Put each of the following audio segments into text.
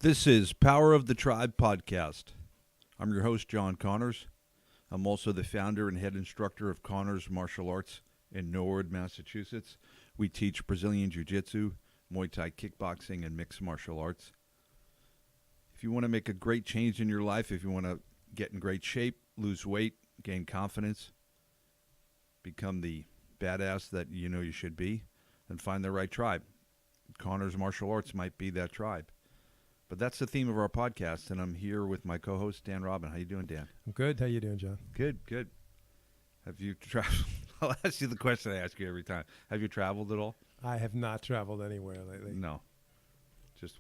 This is Power of the Tribe podcast. I'm your host, John Connors. I'm also the founder and head instructor of Connors Martial Arts in Norwood, Massachusetts. We teach Brazilian Jiu-Jitsu, Muay Thai kickboxing, and mixed martial arts. If you want to make a great change in your life, if you want to get in great shape, lose weight, gain confidence, become the badass that you know you should be, then find the right tribe. Connors Martial Arts might be that tribe. But that's the theme of our podcast, and I'm here with my co-host, Dan Robin. How you doing, Dan? I'm good. How you doing, John? Good, good. Have you traveled? I'll ask you the question I ask you every time. Have you traveled at all? I have not traveled anywhere lately. No.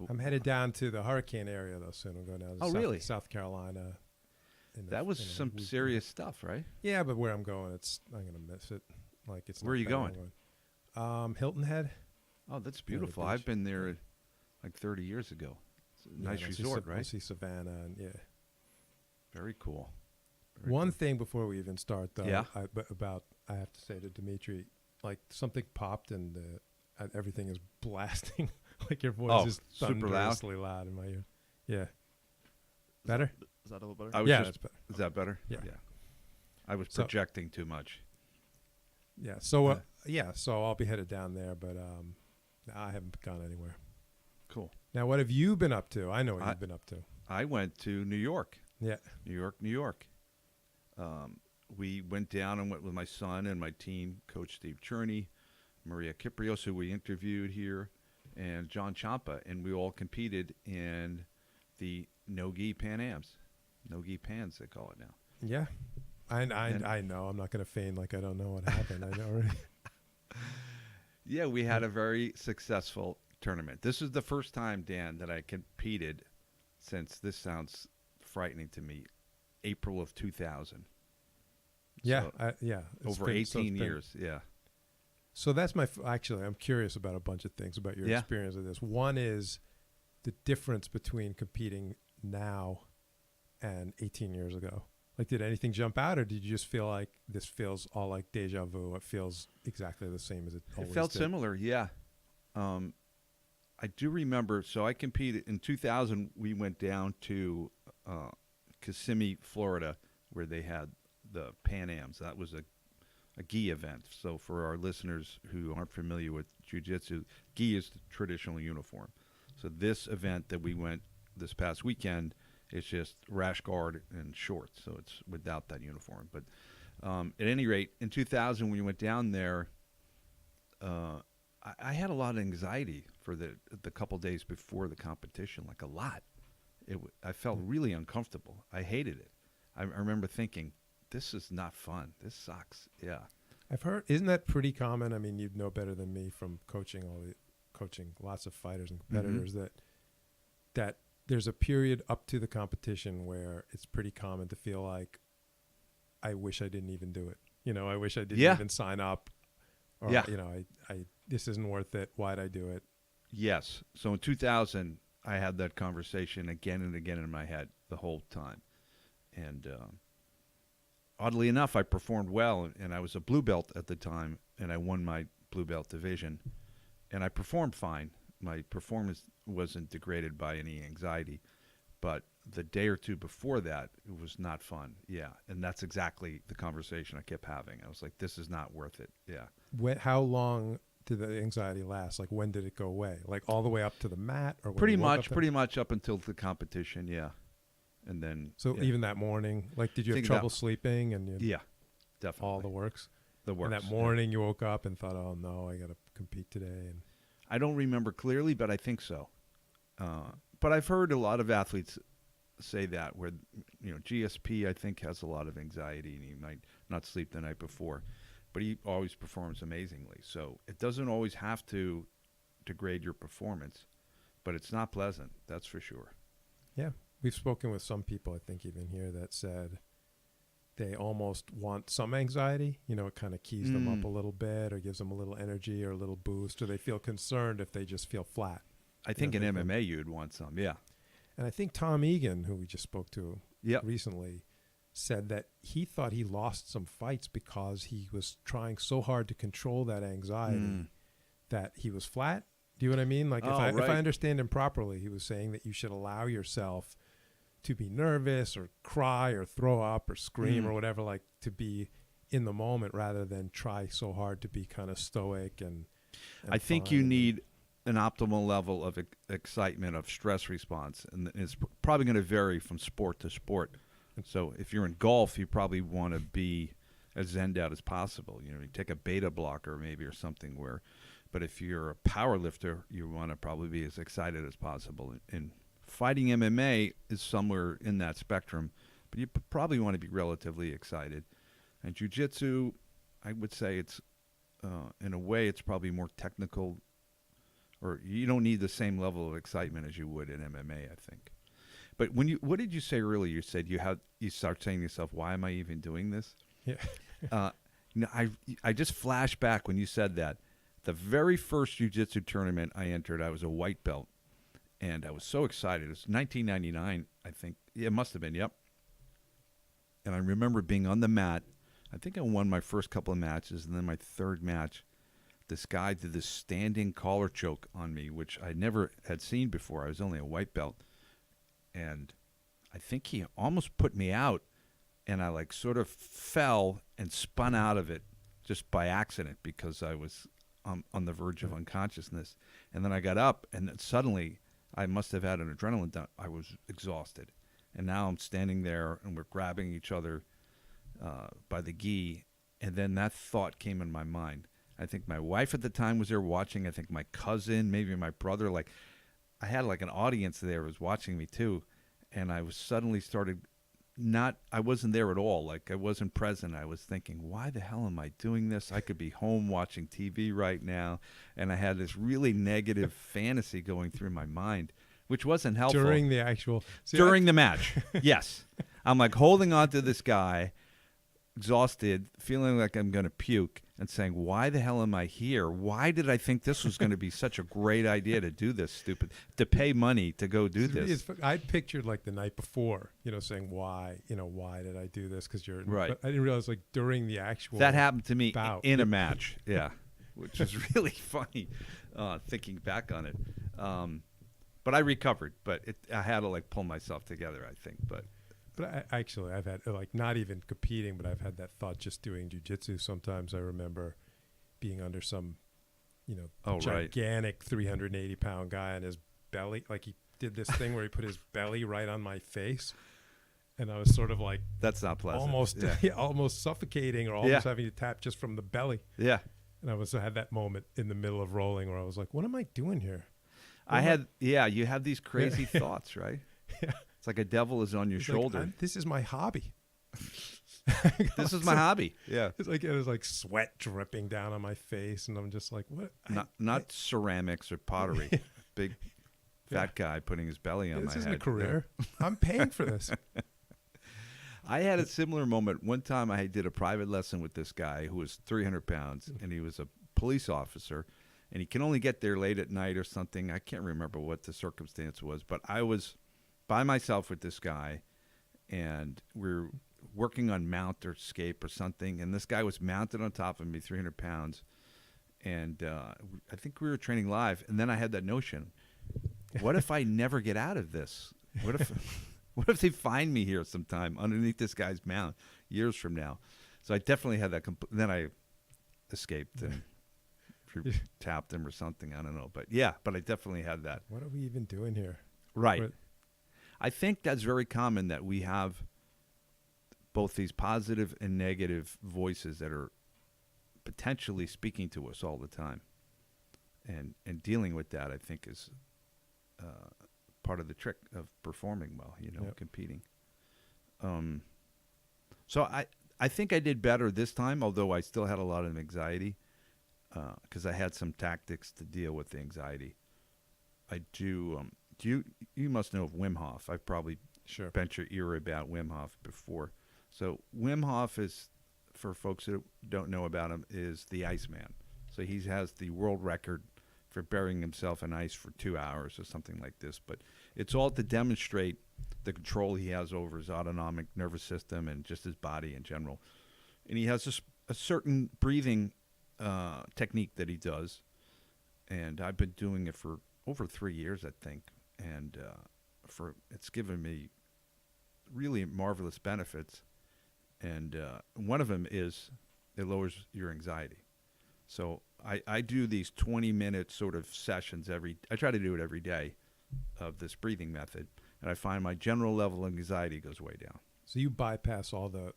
I'm headed down to the hurricane area, though, soon. I'm going down to really? South Carolina. That was some serious stuff, right? Yeah, but where I'm going, I'm going to miss it. Where are you going? Hilton Head. Oh, that's beautiful. I've been there like 30 years ago. It's a nice resort, right? We'll see Savannah, and Very cool. One thing before we even start, though, Yeah. I have to say to Dimitri, like something popped and everything is blasting. Like your voice is super thunderously loud in my ear. Yeah. Better? Is that a little better? That's better. Is that better? Yeah. I was projecting too much. Yeah. So so I'll be headed down there, but I haven't gone anywhere. Cool. Now, what have you been up to? I know what you've been up to. I went to New York. Yeah. New York. We went down and went with my son and my team, Coach Steve Cherney, Maria Kiprios, who we interviewed here, and John Ciampa, and we all competed in the No-Gi Pan Ams. No-Gi Pans, they call it now. Yeah. I know. I'm not going to feign like I don't know what happened. I know already. Yeah, we had a very successful tournament. This is the first time, Dan, that I competed since, this sounds frightening to me, April of 2000. Yeah, So, over 18 years, yeah. So that's actually, I'm curious about a bunch of things about your experience of this. One is the difference between competing now and 18 years ago. Like, did anything jump out, or did you just feel like this feels all like deja vu? It feels exactly the same as it always did? It felt similar, yeah. I do remember, so I competed in 2000. We went down to Kissimmee, Florida, where they had the Pan Ams. That was a gi event. So for our listeners who aren't familiar with jiu-jitsu, gi is the traditional uniform. So this event that we went this past weekend is just rash guard and shorts. So it's without that uniform. But at any rate, in 2000, when we went down there, I had a lot of anxiety for the couple days before the competition, like a lot. I felt really uncomfortable. I hated it. I remember thinking, this is not fun. This sucks. Yeah. I've heard, isn't that pretty common? I mean, you'd know better than me from coaching lots of fighters and competitors that there's a period up to the competition where it's pretty common to feel like, I wish I didn't even do it. I wish I didn't even sign up. Or, I this isn't worth it. Why'd I do it? Yes. So in 2000, I had that conversation again and again in my head the whole time. And oddly enough, I performed well, and I was a blue belt at the time, and I won my blue belt division. And I performed fine. My performance wasn't degraded by any anxiety. But the day or two before that, it was not fun. Yeah. And that's exactly the conversation I kept having. I was like, this is not worth it. Yeah. How long did the anxiety last? Like, when did it go away? Like, all the way up to the mat? Or pretty much up until the competition, yeah. And then... So even that morning, like, did you have trouble sleeping? And yeah, definitely. All the works? The works. And that morning you woke up and thought, oh, no, I got to compete today. And I don't remember clearly, but I think so. But I've heard a lot of athletes say that, where GSP I think has a lot of anxiety and he might not sleep the night before, but he always performs amazingly. So it doesn't always have to degrade your performance, but it's not pleasant, that's for sure. Yeah, we've spoken with some people, I think even here, that said they almost want some anxiety. It kind of keys them up a little bit, or gives them a little energy or a little boost, or they feel concerned if they just feel flat. I think in MMA you'd want some, yeah. And I think Tom Egan, who we just spoke to recently, said that he thought he lost some fights because he was trying so hard to control that anxiety that he was flat, Do you know what I mean? Like if I right. understand him properly, he was saying that you should allow yourself to be nervous or cry or throw up or scream or whatever, like to be in the moment rather than try so hard to be kind of stoic and I think you need an optimal level of excitement, of stress response, and it's probably going to vary from sport to sport. So if you're in golf, you probably want to be as zenned out as possible. You know, you take a beta blocker maybe or something where, but if you're a power lifter, you want to probably be as excited as possible. And fighting MMA is somewhere in that spectrum, but you probably want to be relatively excited. And jiu-jitsu, I would say it's, in a way, it's probably more technical, or you don't need the same level of excitement as you would in MMA, I think. But what did you say earlier? You said you start saying to yourself, "Why am I even doing this?" Yeah. I just flashed back when you said that. The very first jiu-jitsu tournament I entered, I was a white belt, and I was so excited. It was 1999, I think. Yeah, it must have been. Yep. And I remember being on the mat. I think I won my first couple of matches, and then my third match, this guy did this standing collar choke on me, which I never had seen before. I was only a white belt. And I think he almost put me out, and I like sort of fell and spun out of it just by accident because I was on the verge of unconsciousness. And then I got up, and then suddenly I must have had an adrenaline dump. I was exhausted. And now I'm standing there, and we're grabbing each other by the gi, and then that thought came in my mind. I think my wife at the time was there watching. I think my cousin, maybe my brother, like I had like an audience there was watching me too, and I was suddenly started I wasn't there at all. Like I wasn't present. I was thinking, why the hell am I doing this? I could be home watching TV right now. And I had this really negative fantasy going through my mind, which wasn't helpful. During the actual... During the match, yes. I'm like holding on to this guy, exhausted, feeling like I'm going to puke, and saying, why the hell am I here? Why did I think this was going to be such a great idea to do this to pay money to go do this? I pictured like the night before, saying why did I do this? Because you're right. But I didn't realize like during the actual that happened to me bout. In a match, yeah, which is really funny thinking back on it. But I recovered, but I had to like pull myself together, I think, but. But I've had, like, not even competing, but I've had that thought just doing jiu-jitsu. Sometimes I remember being under some, gigantic 380-pound guy on his belly. Like, he did this thing where he put his belly right on my face. And I was sort of like... That's not pleasant. Almost suffocating or almost having to tap just from the belly. Yeah. And I had that moment in the middle of rolling where I was like, what am I doing here? You have these crazy thoughts, right? Yeah. It's like a devil is on your shoulder. Like, this is my hobby. This is my hobby. Yeah. It was like sweat dripping down on my face, and I'm just like, what? Not ceramics or pottery. Big fat guy putting his belly on my head. This isn't a career. I'm paying for this. I had a similar moment. One time I did a private lesson with this guy who was 300 pounds, and he was a police officer, and he can only get there late at night or something. I can't remember what the circumstance was, but I was by myself with this guy, and we're working on mount or escape or something, and this guy was mounted on top of me, 300 pounds, and I think we were training live, and then I had that notion, what if I never get out of this? What if they find me here sometime underneath this guy's mount years from now? So I definitely had that. Then I escaped and tapped him or something. I don't know. But I definitely had that. What are we even doing here? Right. I think that's very common that we have both these positive and negative voices that are potentially speaking to us all the time. And dealing with that, I think, is part of the trick of performing well, competing. So I think I did better this time, although I still had a lot of anxiety because I had some tactics to deal with the anxiety. I do... You must know of Wim Hof. I've probably bent your ear about Wim Hof before. So Wim Hof is, for folks who don't know about him, is the Iceman. So he has the world record for burying himself in ice for 2 hours or something like this. But it's all to demonstrate the control he has over his autonomic nervous system and just his body in general. And he has a certain breathing technique that he does. and I've been doing it for over 3 years, I think, and it's given me really marvelous benefits. And one of them is it lowers your anxiety. So I do these 20-minute sort of sessions I try to do it every day of this breathing method, and I find my general level of anxiety goes way down. So you bypass all the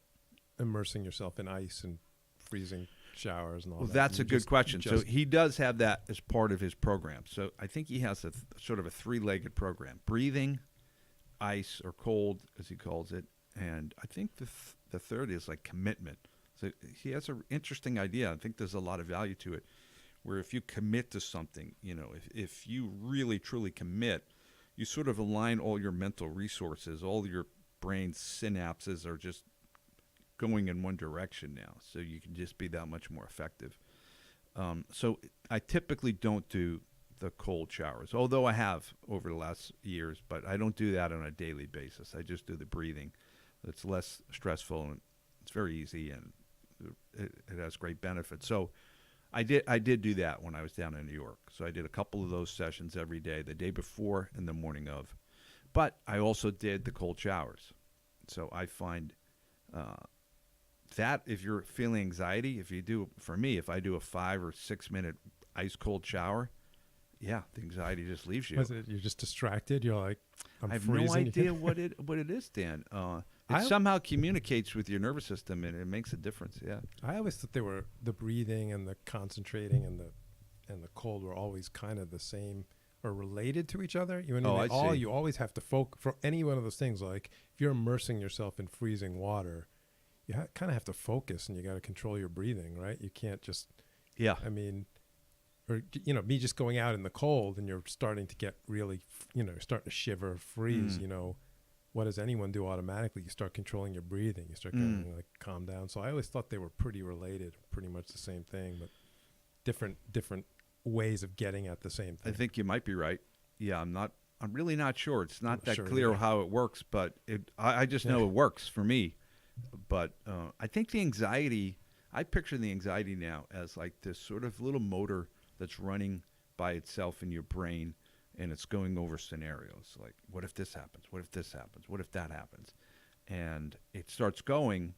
immersing yourself in ice and freezing showers and all that. Well, that's a good question. So just- he does have that as part of his program. So I think he has a sort of a 3-legged program: breathing, ice or cold, as he calls it, and I think the third is like commitment. So he has an interesting idea. I think there's a lot of value to it, where if you commit to something, if you really truly commit, you sort of align all your mental resources, all your brain synapses are just going in one direction now, so you can just be that much more effective. So I typically don't do the cold showers, although I have over the last years, but I don't do that on a daily basis. I just do the breathing. It's less stressful and it's very easy, and it has great benefits. So I did do that when I was down in New York. So I did a couple of those sessions every day, the day before and the morning of. But I also did the cold showers. So I find that if you're feeling anxiety, if I do a 5 or 6 minute ice cold shower, yeah, the anxiety just leaves you. You're just distracted. You're like, I have freezing. no idea what it is, Dan. It somehow communicates with your nervous system, and it makes a difference. Yeah. I always thought they were the breathing and the concentrating and the cold were always kind of the same or related to each other. You know, I see. You always have to focus for any one of those things. Like if you're immersing yourself in freezing water, you kind of have to focus, and you got to control your breathing, right? You can't just. Yeah. I mean, or me just going out in the cold and you're starting to get really, starting to shiver, freeze. What does anyone do automatically? You start controlling your breathing. You start getting calm down. So I always thought they were pretty related, pretty much the same thing, but different ways of getting at the same thing. I think you might be right. Yeah, I'm really not sure. It's not that sure clear either. how it works, but I just know it works for me. But I think the anxiety, I picture the anxiety now as like this sort of little motor that's running by itself in your brain, and it's going over scenarios like, what if this happens? What if this happens? What if that happens? And it starts going,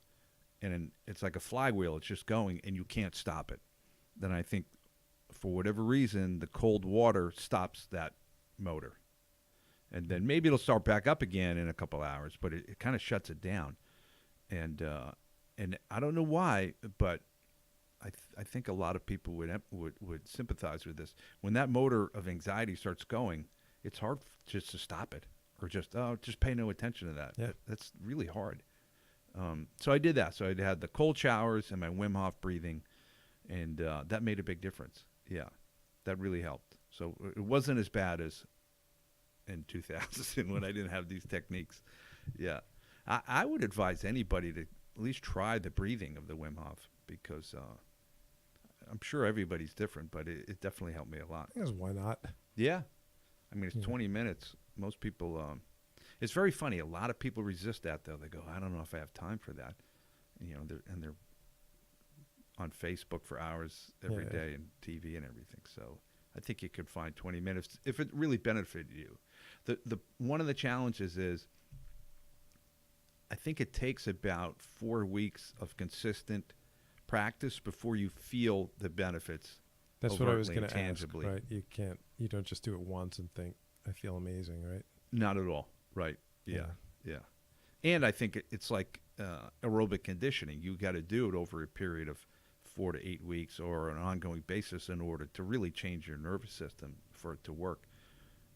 and it's like a flywheel. It's just going, and you can't stop it. Then I think, for whatever reason, the cold water stops that motor. And then maybe it'll start back up again in a couple hours, but it kind of shuts it down. And I don't know why, but I think a lot of people would sympathize with this. When that motor of anxiety starts going, it's hard just to stop it, or just pay no attention to that. Yeah. That's really hard. So I did that. So I had the cold showers and my Wim Hof breathing, and that made a big difference. Yeah, that really helped. So it wasn't as bad as in 2000 when I didn't have these techniques. Yeah, I would advise anybody to at least try the breathing of the Wim Hof, because I'm sure everybody's different, but it definitely helped me a lot. I guess why not? Yeah. I mean, it's 20 minutes. Most people, it's very funny. A lot of people resist that, though. They go, I don't know if I have time for that. They're on Facebook for hours every day, and TV and everything. So I think you could find 20 minutes if it really benefited you. The one of the challenges is, I think it takes about 4 weeks of consistent practice before you feel the benefits. That's what I was going to ask. Tangibly. Right? You don't just do it once and think, I feel amazing, right? Not at all. Right. Yeah. And I think it's like aerobic conditioning. You got to do it over a period of 4 to 8 weeks or an ongoing basis in order to really change your nervous system for it to work.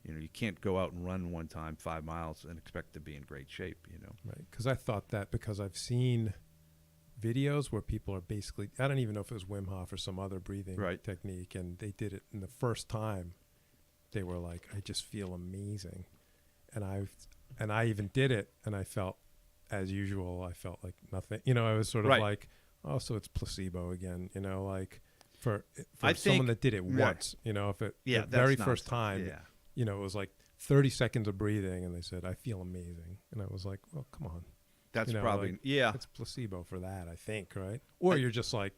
You can't go out and run one time 5 miles and expect to be in great shape, Right. Because I thought that because I've seen videos where people are basically, I don't even know if it was Wim Hof or some other breathing technique, and they did it in the first time. They were like, I just feel amazing. And I even did it, and I felt, as usual, I felt like nothing. I was sort of like, oh, so it's placebo again, like for someone that did it once, if it the very first time, it was like 30 seconds of breathing, and they said, I feel amazing. And I was like, well, come on. That's probably, it's placebo for that, I think, right? Or you're just like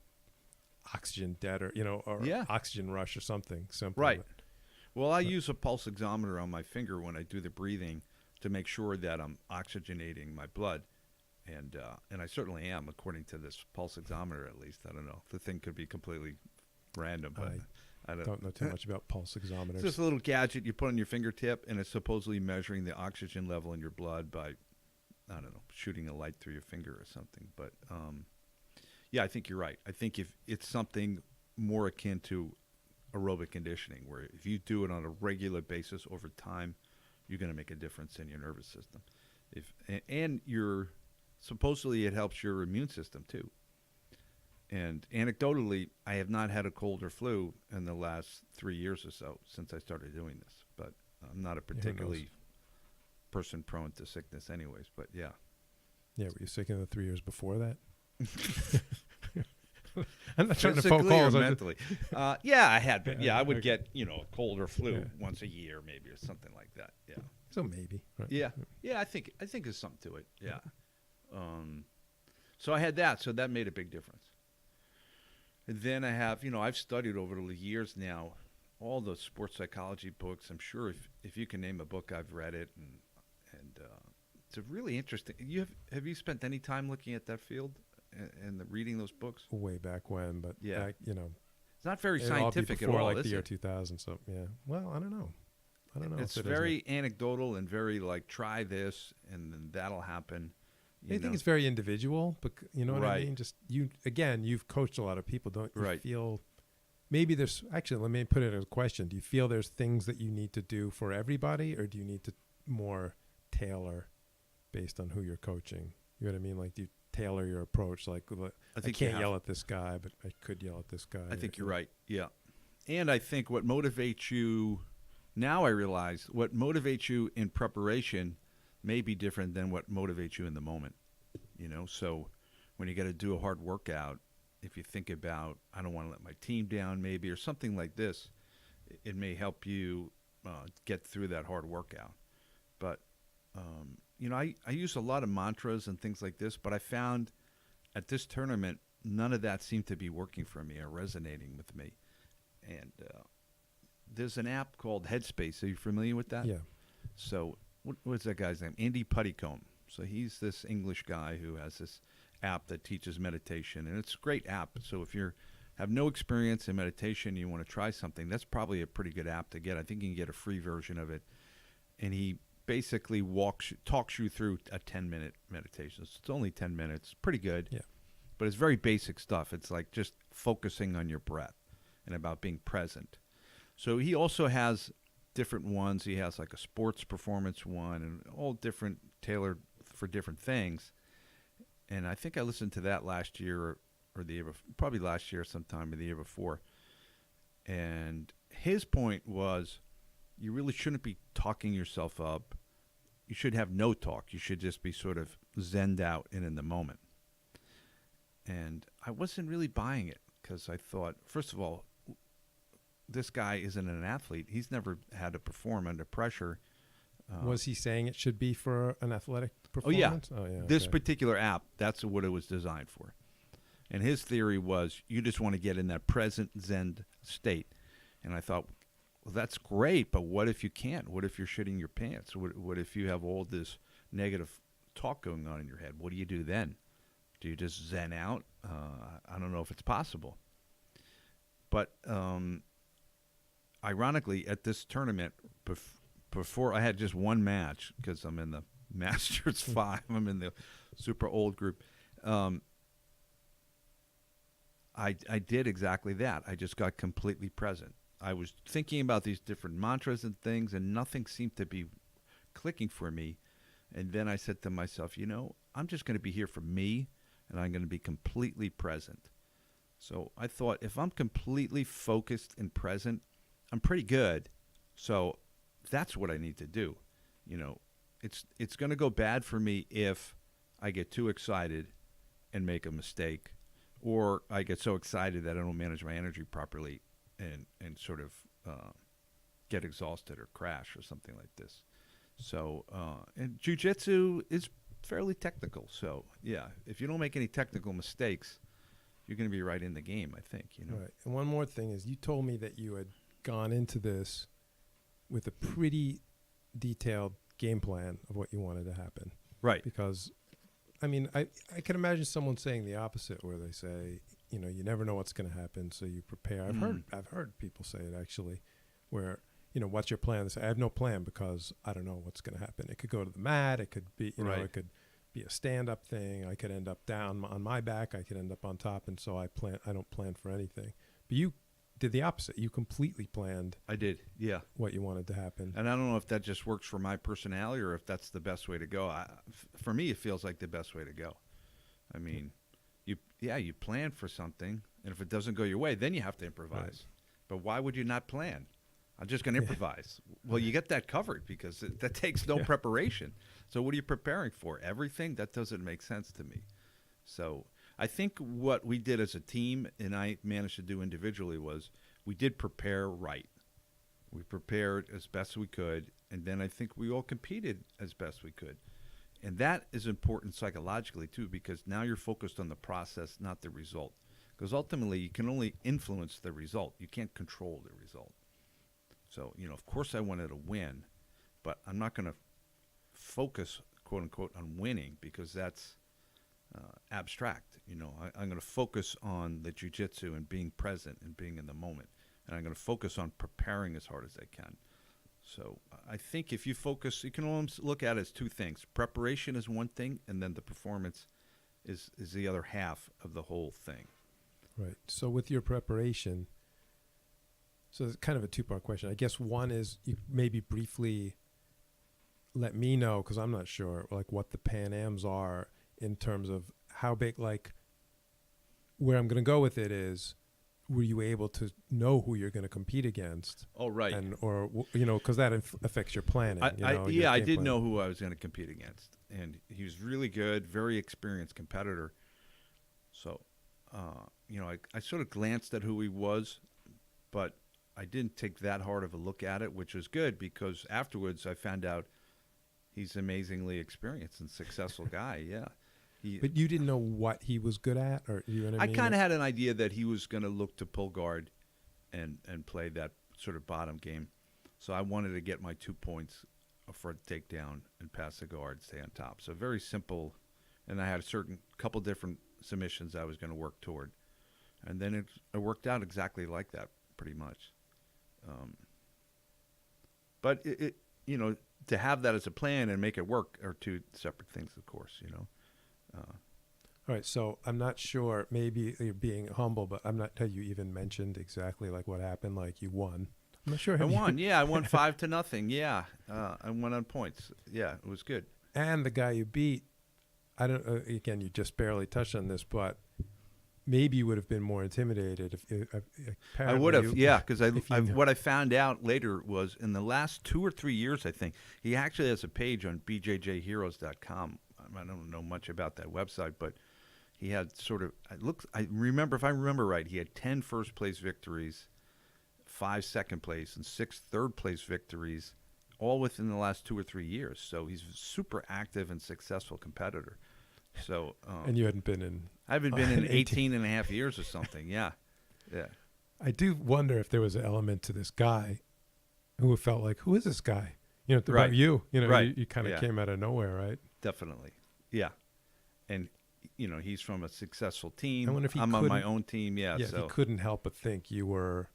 oxygen debt or or Yeah. oxygen rush or something simple. Right. Well, I use a pulse oximeter on my finger when I do the breathing to make sure that I'm oxygenating my blood, and I certainly am, according to this pulse oximeter. At least I don't know. The thing could be completely random, but I Don't know too much about pulse oximeters. It's just a little gadget you put on your fingertip, and it's supposedly measuring the oxygen level in your blood by, I don't know, shooting a light through your finger or something. But yeah, I think you're right. I think if it's something more akin to aerobic conditioning, where if you do it on a regular basis over time, you're going to make a difference in your nervous system. And supposedly it helps your immune system too. And anecdotally, I have not had a cold or flu in the last 3 years or so since I started doing this. But I'm not a particularly person prone to sickness anyways. But yeah. Yeah, were you sick in the 3 years before that? I'm not trying to Physically poke holes. or mentally. Yeah, I had been. Yeah, I would okay. get, a cold or flu once a year maybe or something like that. Yeah. So maybe. Right? Yeah. Yeah, I think there's something to it. Yeah. So I had that, so that made a big difference. And then I have, I've studied over the years now all the sports psychology books. I'm sure if you can name a book, I've read it, and it's a really interesting. Have you spent any time looking at that field and reading those books? Way back when, but yeah, it's not very it'll scientific all be before, at all. like the year it? 2000. So yeah, well, I don't know. It's very anecdotal and very like try this and then that'll happen. I think it's very individual, but you know what I Right. mean? Just you've coached a lot of people. Don't you Right. feel maybe there's actually, let me put it as a question. Do you feel there's things that you need to do for everybody, or do you need to more tailor based on who you're coaching? You know what I mean? Like, do you tailor your approach? Like, I can't yell at this guy, but I could yell at this guy. I think you're right. Yeah. And I think what motivates you now, I realize what motivates you in preparation may be different than what motivates you in the moment. So when you got to do a hard workout, if you think about, I don't want to let my team down maybe, or something like this, it may help you get through that hard workout. But, I use a lot of mantras and things like this, but I found at this tournament, none of that seemed to be working for me or resonating with me. And there's an app called Headspace. Are you familiar with that? Yeah. So what's that guy's name? Andy Puttycombe. So he's this English guy who has this app that teaches meditation, and it's a great app. So if you have no experience in meditation, you want to try something, that's probably a pretty good app to get. I think you can get a free version of it. And he basically talks you through a 10-minute meditation. So it's only 10 minutes. Pretty good. Yeah. But it's very basic stuff. It's like just focusing on your breath and about being present. So he also has different ones. He has like a sports performance one and all different, tailored for different things. And I think I listened to that last year or the year before, probably last year sometime or the year before. And his point was you really shouldn't be talking yourself up. You should have no talk. You should just be sort of zenned out and in the moment. And I wasn't really buying it because I thought, first of all, this guy isn't an athlete. He's never had to perform under pressure. Was he saying it should be for an athletic performance? Oh, yeah. This okay. particular app, that's what it was designed for. And his theory was you just want to get in that present Zen state. And I thought, well, that's great, but what if you can't? What if you're shitting your pants? What if you have all this negative talk going on in your head? What do you do then? Do you just zen out? I don't know if it's possible. But ironically, at this tournament, before I had just one match, because I'm in the Masters 5, I'm in the super old group, I did exactly that. I just got completely present. I was thinking about these different mantras and things, and nothing seemed to be clicking for me. And then I said to myself, I'm just going to be here for me, and I'm going to be completely present. So I thought, if I'm completely focused and present, I'm pretty good. So that's what I need to do. It's going to go bad for me if I get too excited and make a mistake, or I get so excited that I don't manage my energy properly and sort of get exhausted or crash or something like this. So, and jiu-jitsu is fairly technical. So, yeah, if you don't make any technical mistakes, you're going to be right in the game, I think, you know. Right. And one more thing is, you told me that you had gone into this with a pretty detailed game plan of what you wanted to happen. Right. Because, I mean, I can imagine someone saying the opposite, where they say, you know, you never know what's going to happen, so you prepare. I've heard people say it actually, where, you know, what's your plan? They say, I have no plan because I don't know what's going to happen. It could go to the mat. It could be, you know, it could be a stand-up thing. I could end up down on my back. I could end up on top, and so I don't plan for anything. But you did the opposite. You completely planned. I did, yeah. What you wanted to happen. And I don't know if that just works for my personality or if that's the best way to go. For me, it feels like the best way to go. I mean, you plan for something, and if it doesn't go your way, then you have to improvise. Right. But why would you not plan? I'm just going to improvise. Well, you get that covered because that takes no preparation. So what are you preparing for? Everything? That doesn't make sense to me. So I think what we did as a team, and I managed to do individually, was we did prepare right. We prepared as best we could, and then I think we all competed as best we could. And that is important psychologically, too, because now you're focused on the process, not the result. Because ultimately, you can only influence the result. You can't control the result. So, you know, of course I wanted to win, but I'm not going to focus, quote unquote, on winning because that's abstract. You know, I'm going to focus on the jiu-jitsu and being present and being in the moment. And I'm going to focus on preparing as hard as I can. So I think if you focus, you can almost look at it as two things. Preparation is one thing, and then the performance is the other half of the whole thing. Right. So with your preparation, so it's kind of a two-part question. I guess one is, you maybe briefly let me know, because I'm not sure, like what the Pan Ams are in terms of how big, like where I'm going to go with it is, were you able to know who you're going to compete against? Oh, right. And, or, you know, because that affects your planning. I did know who I was going to compete against. And he was really good, very experienced competitor. So, you know, I sort of glanced at who he was, but I didn't take that hard of a look at it, which was good because afterwards I found out he's an amazingly experienced and successful guy. Yeah. But you didn't know what he was good at, or you know what I mean? I kind of had an idea that he was going to look to pull guard and play that sort of bottom game. So I wanted to get my 2 points for a takedown and pass the guard, stay on top. So very simple. And I had a couple different submissions I was going to work toward. And then it worked out exactly like that, pretty much. But it you know, to have that as a plan and make it work are two separate things, of course, you know. All right, so I'm not sure, maybe you're being humble, but I'm not sure you even mentioned exactly like what happened, like you won. I'm not sure. I won, yeah. I won 5-0, yeah. I won on points. Yeah, it was good. And the guy you beat, I don't, again, you just barely touched on this, but maybe you would have been more intimidated if I would have, yeah, because what I found out later was in the last 2 or 3 years, I think, he actually has a page on BJJheroes.com. I don't know much about that website, but he had sort of, if I remember right, he had 10 first place victories, 5 second place, and 6 third place victories, all within the last 2 or 3 years. So he's a super active and successful competitor. So and you hadn't been in... I haven't been in 18 and a half years or something, yeah. I do wonder if there was an element to this guy who felt like, who is this guy? You know, about you. You know, you kind of came out of nowhere, right? Definitely, yeah. And, you know, he's from a successful team. I wonder if I'm on my own team, yeah. So he couldn't help but think you were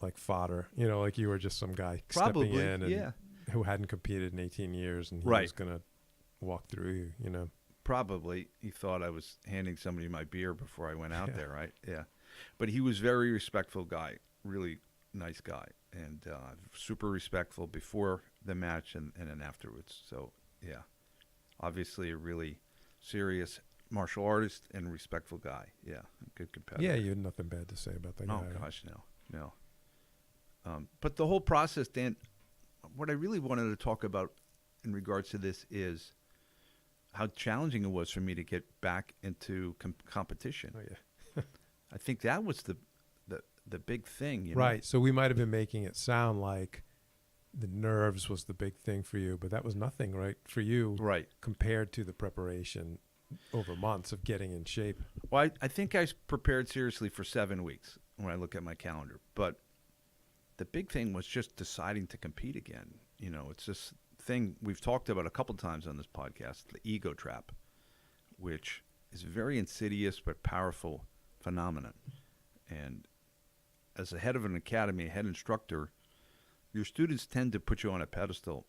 like fodder, you know, like you were just some guy probably, stepping in and who hadn't competed in 18 years and he was going to walk through you, you know. Probably he thought I was handing somebody my beer before I went out there, right? Yeah. But he was very respectful guy, really nice guy, and super respectful before the match and then afterwards. So, yeah, obviously a really serious martial artist and respectful guy. Yeah, good competitor. Yeah, you had nothing bad to say about that guy. Oh, gosh, no. But the whole process, Dan, what I really wanted to talk about in regards to this is how challenging it was for me to get back into competition. Oh, yeah. I think that was the big thing. You know? Right. So we might have been making it sound like the nerves was the big thing for you, but that was nothing, right, for you. Right. Compared to the preparation, over months of getting in shape. Well, I think I prepared seriously for 7 weeks when I look at my calendar. But the big thing was just deciding to compete again. You know, it's this thing we've talked about a couple times on this podcast, the ego trap, which is a very insidious but powerful phenomenon. And as a head of an academy, a head instructor, your students tend to put you on a pedestal.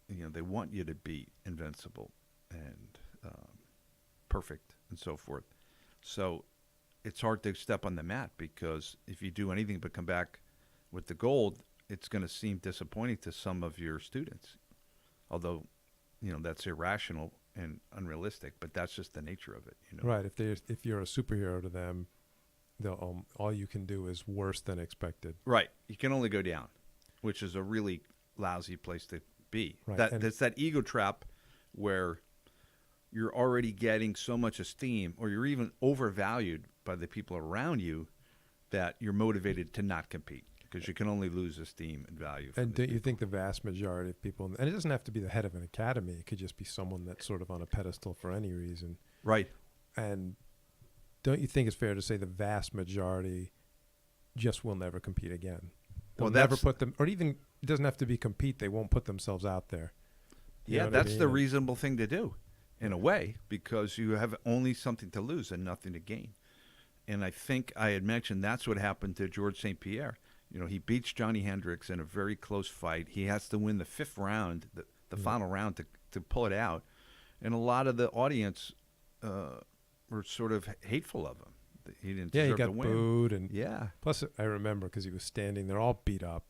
You know, they want you to be invincible and perfect and so forth. So it's hard to step on the mat, because if you do anything but come back with the gold, it's going to seem disappointing to some of your students. Although, you know, that's irrational and unrealistic, but that's just the nature of it. You know? Right. If you're a superhero to them, they'll all you can do is worse than expected. Right. You can only go down, which is a really lousy place to be. Right. That's that ego trap where you're already getting so much esteem, or you're even overvalued by the people around you, that you're motivated to not compete, because you can only lose esteem and value. And don't you think the vast majority of people, and it doesn't have to be the head of an academy, it could just be someone that's sort of on a pedestal for any reason. Right. And don't you think it's fair to say the vast majority just will never compete again? They'll never put them, or even, it doesn't have to be compete, they won't put themselves out there. You know what I that's mean? the reasonable thing to do, in a way, because you have only something to lose and nothing to gain. And I think I had mentioned that's what happened to George St. Pierre. You know, he beats Johnny Hendricks in a very close fight. He has to win the fifth round, the final round, to pull it out. And a lot of the audience were sort of hateful of him. He didn't deserve to win. He got booed. And yeah. Plus, I remember, because he was standing there all beat up.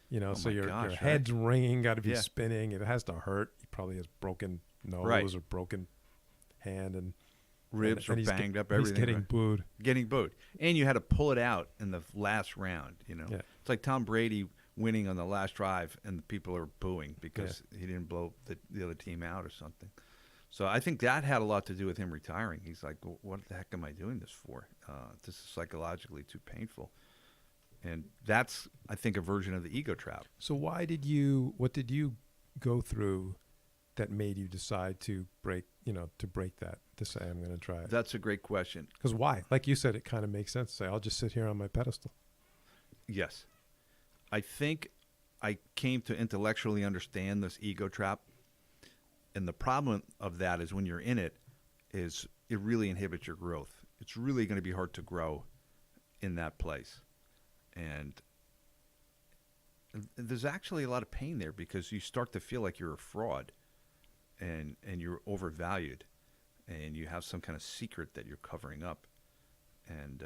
You know, so your gosh, head's ringing, got to be Yeah. spinning. It has to hurt. He probably has broken nose Right. or broken hand, and Ribs and are he's banged up, He's everything. getting right? booed. Getting booed. And you had to pull it out in the last round, you know. Yeah. It's like Tom Brady winning on the last drive, and the people are booing because he didn't blow the other team out or something. So I think that had a lot to do with him retiring. He's like, well, what the heck am I doing this for? This is psychologically too painful. And that's, I think, a version of the ego trap. So what did you go through that made you decide to break that, to say, I'm going to try it? That's a great question. Because why? Like you said, it kind of makes sense to say, I'll just sit here on my pedestal. Yes. I think I came to intellectually understand this ego trap. And the problem of that is, when you're in it, is it really inhibits your growth. It's really going to be hard to grow in that place. And there's actually a lot of pain there, because you start to feel like you're a fraud, and you're overvalued, and you have some kind of secret that you're covering up. And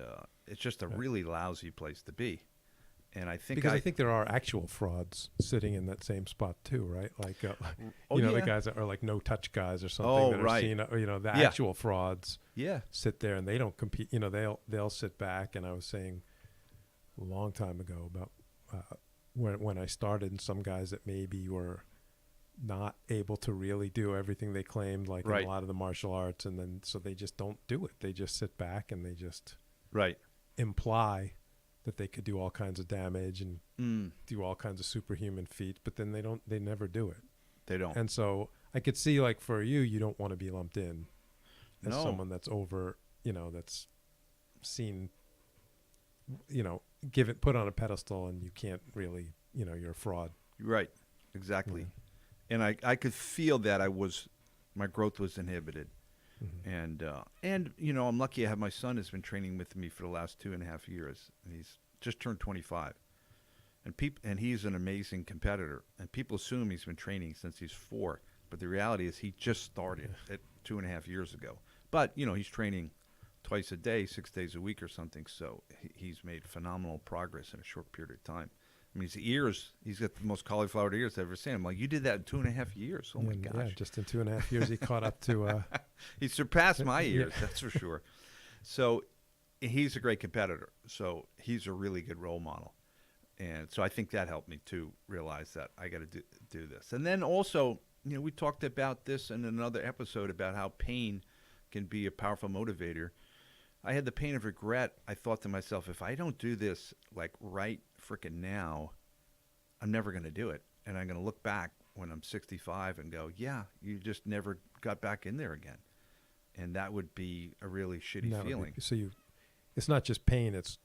it's just a really lousy place to be. And I think because I think there are actual frauds sitting in that same spot too, right? Like, the guys that are like no touch guys or something that are seen, the actual frauds sit there and they don't compete. You know, they'll sit back. And I was saying a long time ago about when I started, and some guys that maybe were not able to really do everything they claimed, like in a lot of the martial arts, and then so they just don't do it. They just sit back and they just imply that they could do all kinds of damage and do all kinds of superhuman feats, but then they never do it. They don't. And so I could see, like, for you don't want to be lumped in as someone that's over, that's seen, put on a pedestal, and you can't really, you're a fraud. Right. Exactly. And I could feel that my growth was inhibited. And I'm lucky I have my son who's been training with me for the last 2.5 years, and he's just turned 25. And he's an amazing competitor, and people assume he's been training since he's 4, but the reality is he just started at 2.5 years ago. But he's training twice a day, 6 days a week or something, so he's made phenomenal progress in a short period of time. I mean, his ears, he's got the most cauliflowered ears I've ever seen. I'm like, you did that in 2.5 years. Oh, my gosh. Yeah, just in 2.5 years, he caught up to... he surpassed my ears, that's for sure. So he's a great competitor. So he's a really good role model. And so I think that helped me to realize that I got to do this. And then also, we talked about this in another episode about how pain can be a powerful motivator. I had the pain of regret. I thought to myself, if I don't do this like right frickin' now, I'm never going to do it. And I'm going to look back when I'm 65 and go, yeah, you just never got back in there again. and that would be a really shitty That would be- feeling. it's not just pain, it's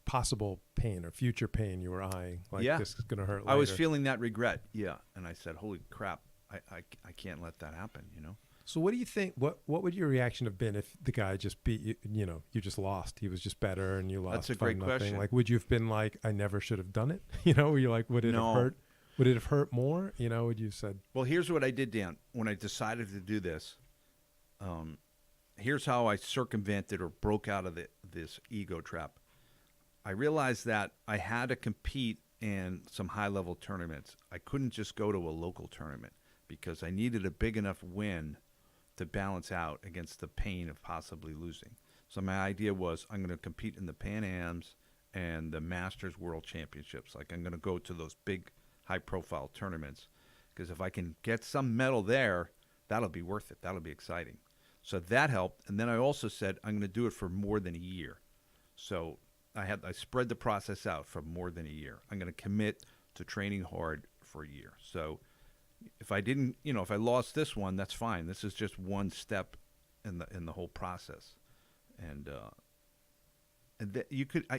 possible pain or future pain you were eyeing. Like, Yeah. this is going to hurt later. I was feeling that regret, yeah, and I said, "Holy crap, I can't let that happen," you know. So what do you think, what would your reaction have been if the guy just beat you, you just lost? He was just better and you lost. That's a great 5-0. question. Like, would you have been like, I never should have done it? Were you like, would it No. have hurt? Would it have hurt more? Would you have said? Well, here's what I did, Dan. When I decided to do this, here's how I circumvented or broke out of this ego trap. I realized that I had to compete in some high-level tournaments. I couldn't just go to a local tournament because I needed a big enough win to balance out against the pain of possibly losing. So my idea was I'm going to compete in the Pan Ams and the Masters World Championships. Like, I'm going to go to those big high-profile tournaments because if I can get some medal there, that'll be worth it. That'll be exciting. So that helped. And then I also said I'm going to do it for more than a year. So I spread the process out for more than a year. I'm going to commit to training hard for a year. So if I didn't, if I lost this one, that's fine. This is just one step in the whole process. And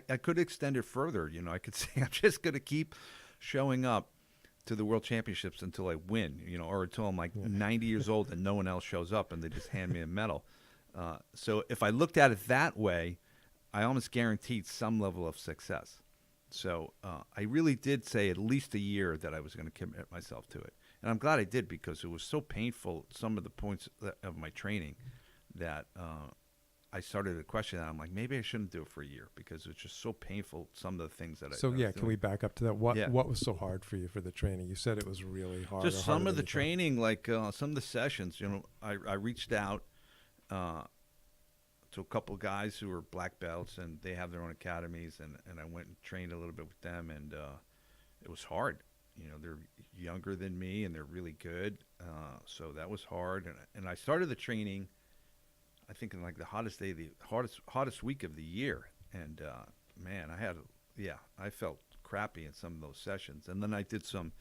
I could extend it further. I could say I'm just going to keep showing up to the World Championships until I win, or until I'm like 90 years old and no one else shows up and they just hand me a medal. So if I looked at it that way, I almost guaranteed some level of success. So I really did say at least a year that I was going to commit myself to it. And I'm glad I did because it was so painful, some of the points of my training, that I started to question that. I'm like, maybe I shouldn't do it for a year because it's just so painful, some of the things that I So, was can doing. we back up to that? What was so hard for you for the training? You said it was really hard. Just or some harder of than the you thought. training, like some of the sessions, I reached out to a couple guys who were black belts, and they have their own academies, and I went and trained a little bit with them, and it was hard. They're younger than me, and they're really good, so that was hard. And I started the training, I think, in like the hottest week of the year, and man, I felt crappy in some of those sessions. And then I did some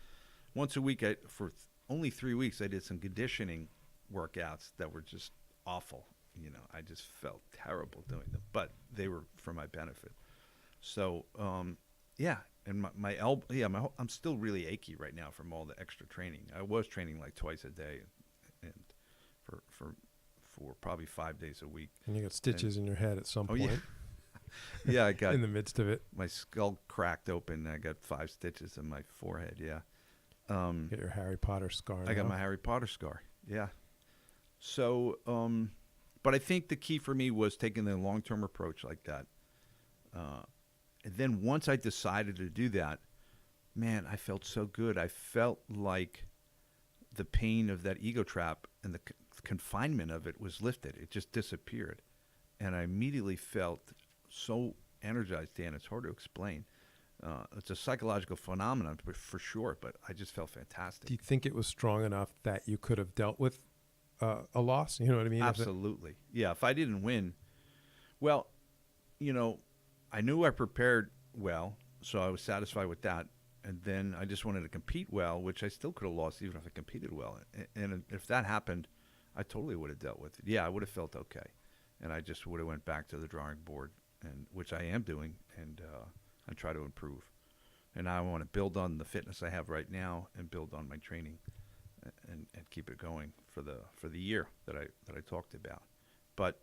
once a week. For only 3 weeks, I did some conditioning workouts that were just awful. I just felt terrible doing them, but they were for my benefit. So, and my elbow, I'm still really achy right now from all the extra training. I was training like twice a day, and for probably 5 days a week. And you got stitches in your head at some point. Yeah. Yeah, I got in the midst of it. my skull cracked open. And I got 5 stitches in my forehead. Yeah. Get your Harry Potter scar. I got my Harry Potter scar. Yeah. So, but I think the key for me was taking the long-term approach like that. And then once I decided to do that, man, I felt so good. I felt like the pain of that ego trap and the confinement of it was lifted. It just disappeared. And I immediately felt so energized, Dan. It's hard to explain. It's a psychological phenomenon for sure, but I just felt fantastic. Do you think it was strong enough that you could have dealt with a loss? You know what I mean? Absolutely. Yeah, if I didn't win, well, I knew I prepared well, so I was satisfied with that. And then I just wanted to compete well, which I still could have lost even if I competed well. And if that happened, I totally would have dealt with it. Yeah, I would have felt okay. And I just would have went back to the drawing board, and which I am doing, and I try to improve. And I want to build on the fitness I have right now and build on my training and keep it going for the year that I talked about. But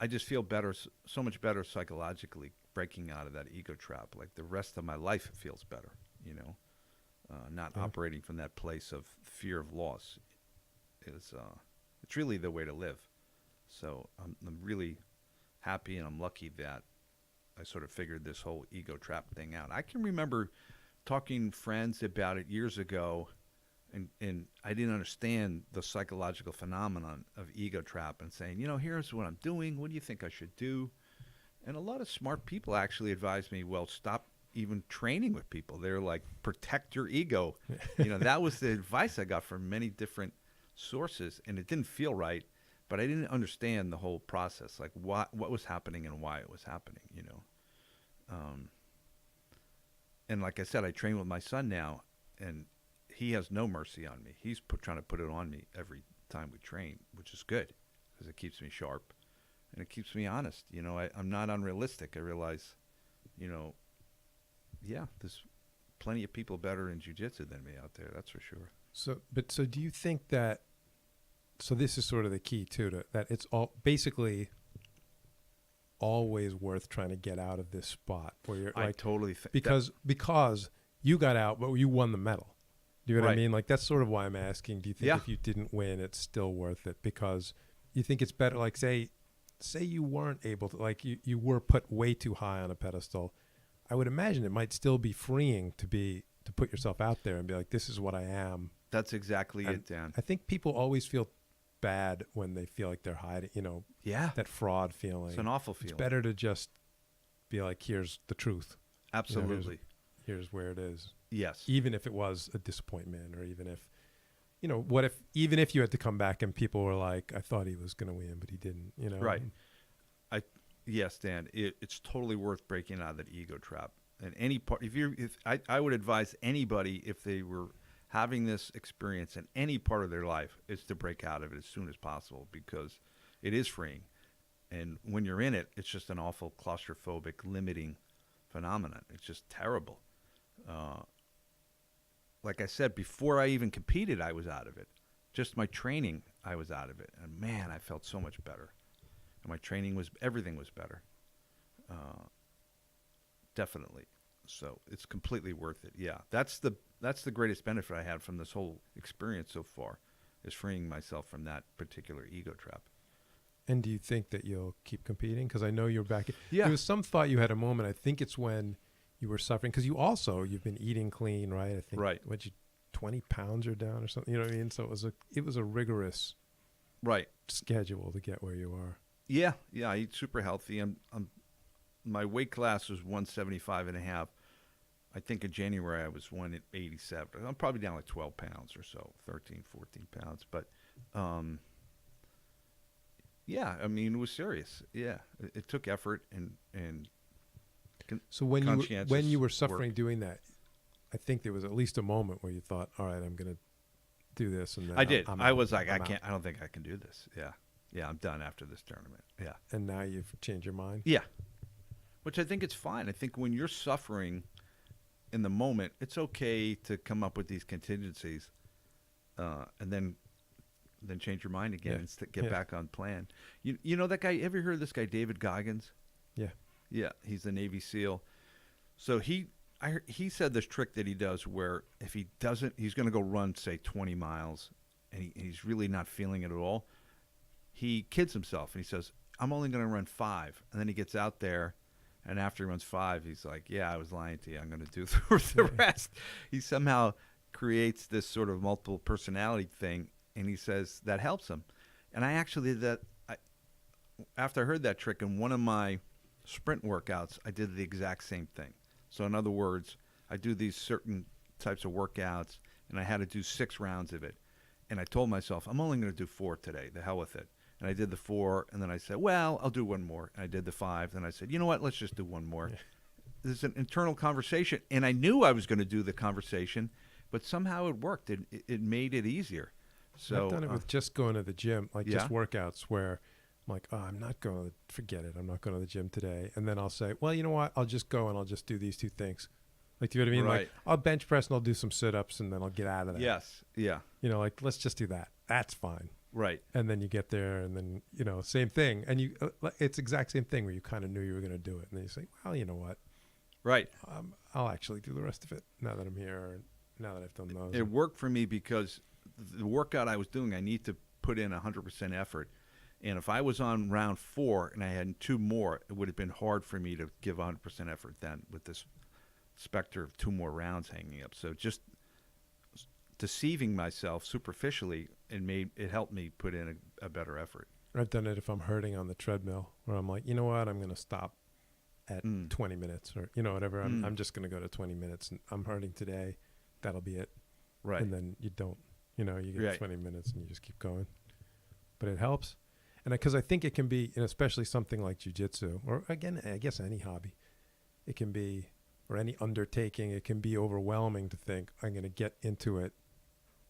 I just feel better, so much better psychologically breaking out of that ego trap. Like the rest of my life feels better, not operating from that place of fear of loss. It's really the way to live. So I'm really happy, and I'm lucky that I sort of figured this whole ego trap thing out. I can remember talking to friends about it years ago, and I didn't understand the psychological phenomenon of ego trap and saying, here's what I'm doing. What do you think I should do? And a lot of smart people actually advised me, well, stop even training with people. They're like, protect your ego. That was the advice I got from many different sources, and it didn't feel right, but I didn't understand the whole process, like what was happening and why it was happening, And like I said, I train with my son now, and he has no mercy on me. He's trying to put it on me every time we train, which is good because it keeps me sharp and it keeps me honest. I'm not unrealistic. I realize, there's plenty of people better in jiu-jitsu than me out there. That's for sure. So do you think that, so this is sort of the key too, that it's all basically always worth trying to get out of this spot where you're I totally think because you got out, but you won the medal. Do you know what I Right. mean? Like, that's sort of why I'm asking. Do you think Yeah. if you didn't win, it's still worth it? Because you think it's better, like, say you weren't able to, like, you were put way too high on a pedestal. I would imagine it might still be freeing to put yourself out there and be like, this is what I am. that's exactly And it, Dan. I think people always feel bad when they feel like they're hiding, Yeah. that fraud feeling. It's an awful It's feeling. better to just be like, here's the truth. Absolutely. Here's where it is. Yes. Even if it was a disappointment, or even if, even if you had to come back and people were like, I thought he was going to win, but he didn't, Right. Yes, Dan. It's totally worth breaking out of that ego trap. And any part, I would advise anybody, if they were having this experience in any part of their life, is to break out of it as soon as possible, because it is freeing. And when you're in it, it's just an awful claustrophobic, limiting phenomenon. It's just terrible. Like I said, before I even competed, I was out of it. Just my training, I was out of it. And man, I felt so much better. And my training everything was better. Definitely. So it's completely worth it. Yeah. That's the greatest benefit I had from this whole experience so far, is freeing myself from that particular ego trap. And do you think that you'll keep competing? Because I know you're back. Yeah. There was some thought you had a moment. I think it's when you were suffering, because you've been eating clean, right? I think, Right. 20 pounds you're down or something. You know what I mean? So it was a rigorous Right. schedule to get where you are. Yeah. Yeah. I eat super healthy. My weight class was 175 and a half. I think in January I was 187. I'm probably down like 12 pounds or so, 13, 14 pounds. But, yeah, I mean, it was serious. Yeah. It took effort and So when conscientious you were suffering work. doing that, I think there was at least a moment where you thought, all right, I'm going to do this. And then I did. I'm I out. was like, I'm I can't, out. I don't think I can do this. Yeah. Yeah. I'm done after this tournament. Yeah. And now you've changed your mind. Yeah. Which I think it's fine. I think when you're suffering in the moment, it's okay to come up with these contingencies, and then change your mind again Yeah. and get back on plan. You know that guy? Ever heard of this guy, David Goggins? Yeah. Yeah, he's the Navy SEAL. So he said this trick that he does where if he doesn't, he's going to go run, say, 20 miles, and he's really not feeling it at all. He kids himself, and he says, I'm only going to run 5. And then he gets out there, and after he runs 5, he's like, yeah, I was lying to you. I'm going to do the rest. He somehow creates this sort of multiple personality thing, and he says that helps him. And I actually did that. After I heard that trick in one of my sprint workouts, I did the exact same thing. So in other words, I do these certain types of workouts, and I had to do 6 rounds of it. And I told myself, I'm only going to do 4 today. The hell with it. And I did the 4, and then I said, well, I'll do 1 more. And I did the 5. Then I said, you know what? Let's just do 1 more. Yeah. There's an internal conversation, and I knew I was going to do the conversation, but somehow it worked. It made it easier. So I've done it with just going to the gym, like just Yeah. workouts where I'm like, oh, I'm not going to, forget it. I'm not going to the gym today. And then I'll say, well, you know what? I'll just go and I'll just do these 2 things. Like, do you know what I mean? Right. Like, I'll bench press and I'll do some sit-ups and then I'll get out of that. Yes. Yeah. Like, let's just do that. That's fine. Right. And then you get there and then, same thing. And it's exact same thing where you kind of knew you were going to do it. And then you say, well, you know what? Right. I'll actually do the rest of it now that I'm here, and now that I've done those. It worked for me because the workout I was doing, I need to put in 100% effort. And if I was on round 4 and I had 2 more, it would have been hard for me to give 100% effort then with this specter of 2 more rounds hanging up. So just deceiving myself superficially, it helped me put in a better effort. I've done it if I'm hurting on the treadmill, where I'm like, you know what? I'm going to stop at 20 minutes or, whatever. I'm just going to go to 20 minutes and I'm hurting today. That'll be it. Right. And then you don't, you get Right. 20 minutes and you just keep going. But it helps. And because I think it can be, and especially something like jiu-jitsu, or again, I guess any hobby, it can be, or any undertaking, it can be overwhelming to think, I'm going to get into it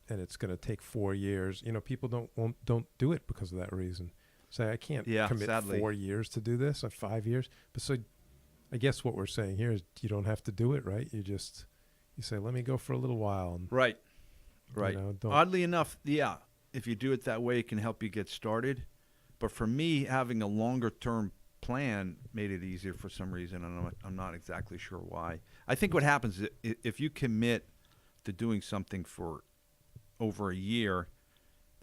and it's going to take 4 years. People don't do it because of that reason. Say, I can't commit sadly. 4 years to do this, or 5 years. But so I guess what we're saying here is you don't have to do it, right? You say, let me go for a little while. And, Right. don't. Oddly enough, if you do it that way, it can help you get started. But for me, having a longer-term plan made it easier for some reason, and I'm not exactly sure why. I think what happens is if you commit to doing something for over a year,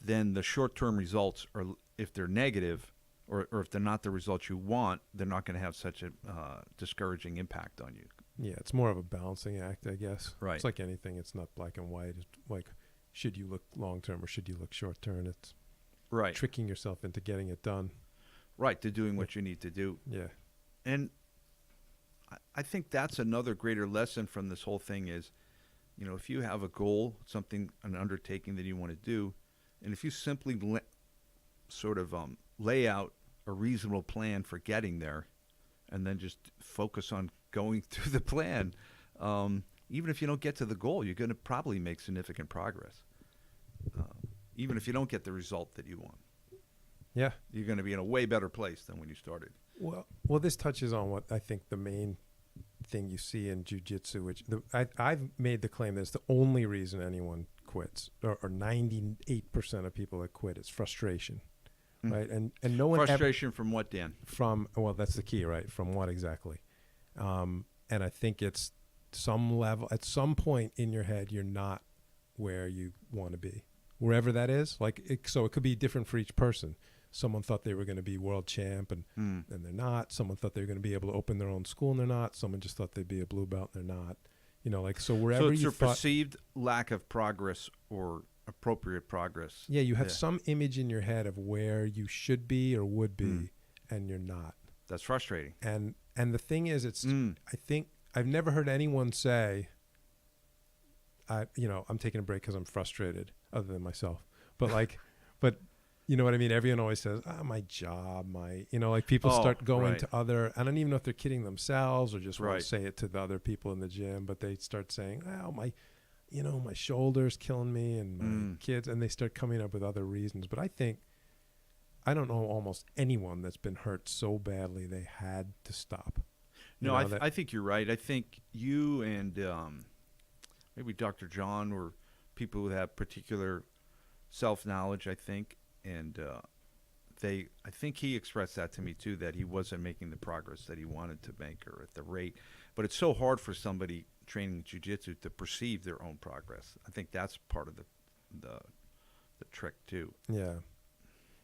then the short-term results are, if they're negative or if they're not the results you want, they're not going to have such a discouraging impact on you. Yeah, it's more of a balancing act, I guess. Right. It's like anything. It's not black and white. It's like, should you look long-term or should you look short-term? It's Right. tricking yourself into getting it done. Right, to doing what you need to do. Yeah. And I think that's another greater lesson from this whole thing is, if you have a goal, an undertaking that you want to do, and if you simply lay out a reasonable plan for getting there, and then just focus on going through the plan, even if you don't get to the goal, you're going to probably make significant progress. Even if you don't get the result that you want. Yeah. You're going to be in a way better place than when you started. Well, this touches on what I think the main thing you see in jiu-jitsu, which I've made the claim that it's the only reason anyone quits, or 98% of people that quit is frustration, right? And no one frustration from what, Dan? That's the key, right? From what exactly? And I think it's some level, at some point in your head, you're not where you want to be, wherever that is. So it could be different for each person. Someone thought they were going to be world champ and they're not. Someone thought they were going to be able to open their own school and they're not. Someone just thought they'd be a blue belt and they're not. So wherever it's your perceived lack of progress or appropriate progress. Yeah, you have some image in your head of where you should be or would be, and you're not. That's frustrating. And the thing is, I think I've never heard anyone say, I'm taking a break because I'm frustrated, other than myself. But you know what I mean? Everyone always says, my job, people start going to other, I don't even know if they're kidding themselves or just want to say it to the other people in the gym, but they start saying, my shoulder's killing me and my kids, and they start coming up with other reasons. But I don't know almost anyone that's been hurt so badly they had to stop. No, I think you're right. I think you and maybe Dr. John or people who have particular self-knowledge, I think, and I think he expressed that to me too, that he wasn't making the progress that he wanted to make or at the rate. But it's so hard for somebody training jiu-jitsu to perceive their own progress. I think that's part of the trick too. Yeah.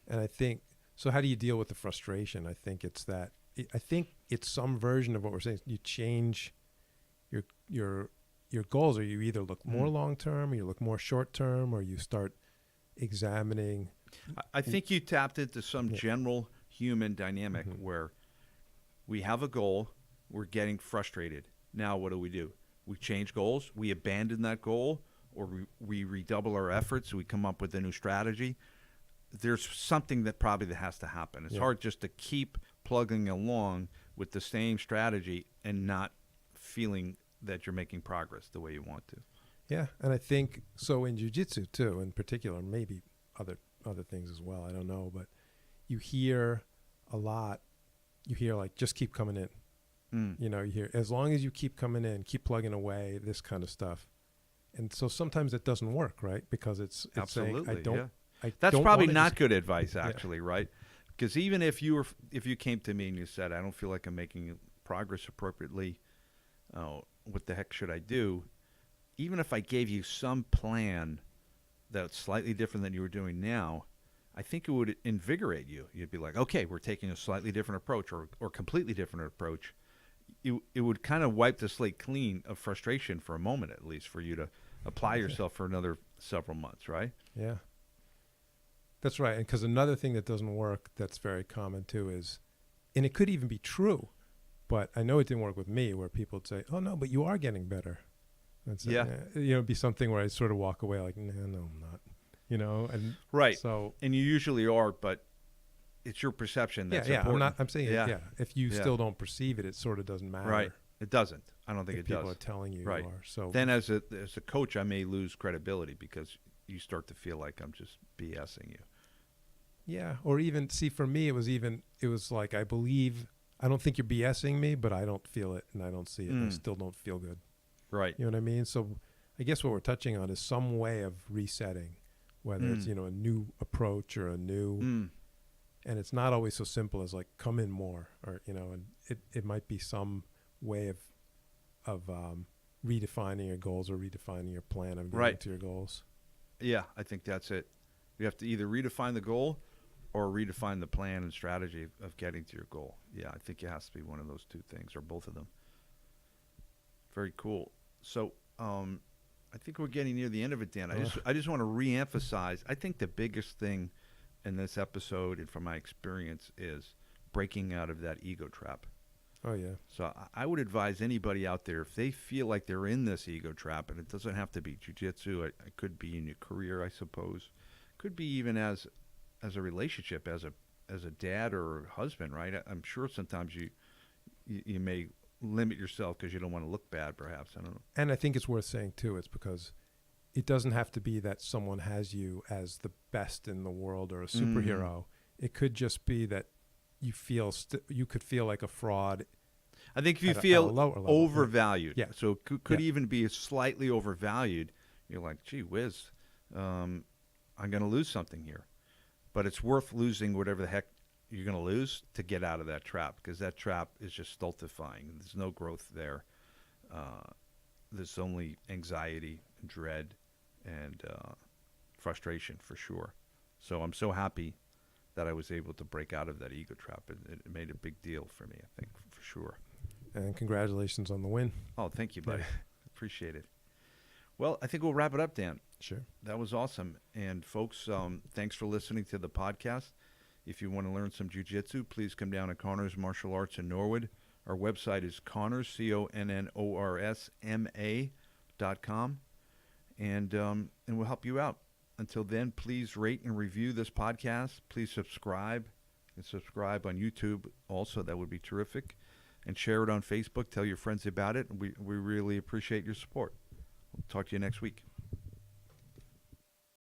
And I think, so how do you deal with the frustration? I think it's that, I think it's some version of what we're saying. You change your goals, or you either look more long-term or you look more short-term, or you start examining. I think you tapped into some general human dynamic where we have a goal, we're getting frustrated. Now what do? We change goals, we abandon that goal, or we redouble our efforts, we come up with a new strategy. There's something that has to happen. It's hard just to keep plugging along with the same strategy and not feeling that you're making progress the way you want to. Yeah, and I think so in jiu-jitsu too, in particular, maybe other things as well, I don't know, but you hear a lot, just keep coming in. You hear, as long as you keep coming in, keep plugging away, this kind of stuff. And so sometimes it doesn't work, right? Because it's Absolutely, saying, I don't. That's probably not good advice, actually, right? Because even if you came to me and you said, I don't feel like I'm making progress appropriately, what the heck should I do? Even if I gave you some plan that's slightly different than you were doing now, I think it would invigorate you. You'd be like, okay, we're taking a slightly different approach or completely different approach. It would kind of wipe the slate clean of frustration for a moment, at least, for you to apply yourself for another several months, right? Yeah. That's right. And because another thing that doesn't work that's very common too is, and it could even be true, but I know it didn't work with me, where people would say, oh no, but you are getting better. And so, it'd be something where I sort of walk away like, no, I'm not, and right. So, and you usually are, but it's your perception that's important. I'm saying, if you still don't perceive it, it sort of doesn't matter. Right. It doesn't. I don't think it does. People are telling you right. you are. So then as a coach, I may lose credibility because you start to feel like I'm just BSing you. Yeah. Or even, see, for me, it was like, I don't think you're BSing me, but I don't feel it and I don't see it. And I still don't feel good. Right. You know what I mean? So I guess what we're touching on is some way of resetting, whether it's, a new approach or a new, and it's not always so simple as like come in more, or, and it might be some way of redefining your goals or redefining your plan of getting to your goals. Yeah, I think that's it. You have to either redefine the goal or redefine the plan and strategy of getting to your goal. Yeah, I think it has to be one of those two things, or both of them. Very cool. So I think we're getting near the end of it, Dan. I just want to reemphasize, I think the biggest thing in this episode and from my experience is breaking out of that ego trap. Oh, yeah. So I would advise anybody out there, if they feel like they're in this ego trap, and it doesn't have to be jiu-jitsu, it could be in your career, I suppose. Could be even as a relationship, as a dad or a husband, right? I'm sure sometimes you may limit yourself because you don't want to look bad, perhaps. I don't know. And I think it's worth saying, too, it's because it doesn't have to be that someone has you as the best in the world or a superhero. It could just be that you feel you could feel like a fraud. I think if you feel overvalued, yeah. So could even be slightly overvalued. You're like, gee whiz, I'm going to lose something here. But it's worth losing whatever the heck you're going to lose to get out of that trap, because that trap is just stultifying. There's no growth there. There's only anxiety, dread, and frustration for sure. So I'm so happy that I was able to break out of that ego trap. It made a big deal for me, I think, for sure. And congratulations on the win. Oh, thank you, buddy. Appreciate it. Well, I think we'll wrap it up, Dan. Sure. That was awesome. And folks, thanks for listening to the podcast. If you want to learn some jiu-jitsu, please come down to Connors Martial Arts in Norwood. Our website is Connors, CONNORSMA.com. And we'll help you out. Until then, please rate and review this podcast. Please subscribe, and subscribe on YouTube also. That would be terrific. And share it on Facebook. Tell your friends about it. We really appreciate your support. We'll talk to you next week.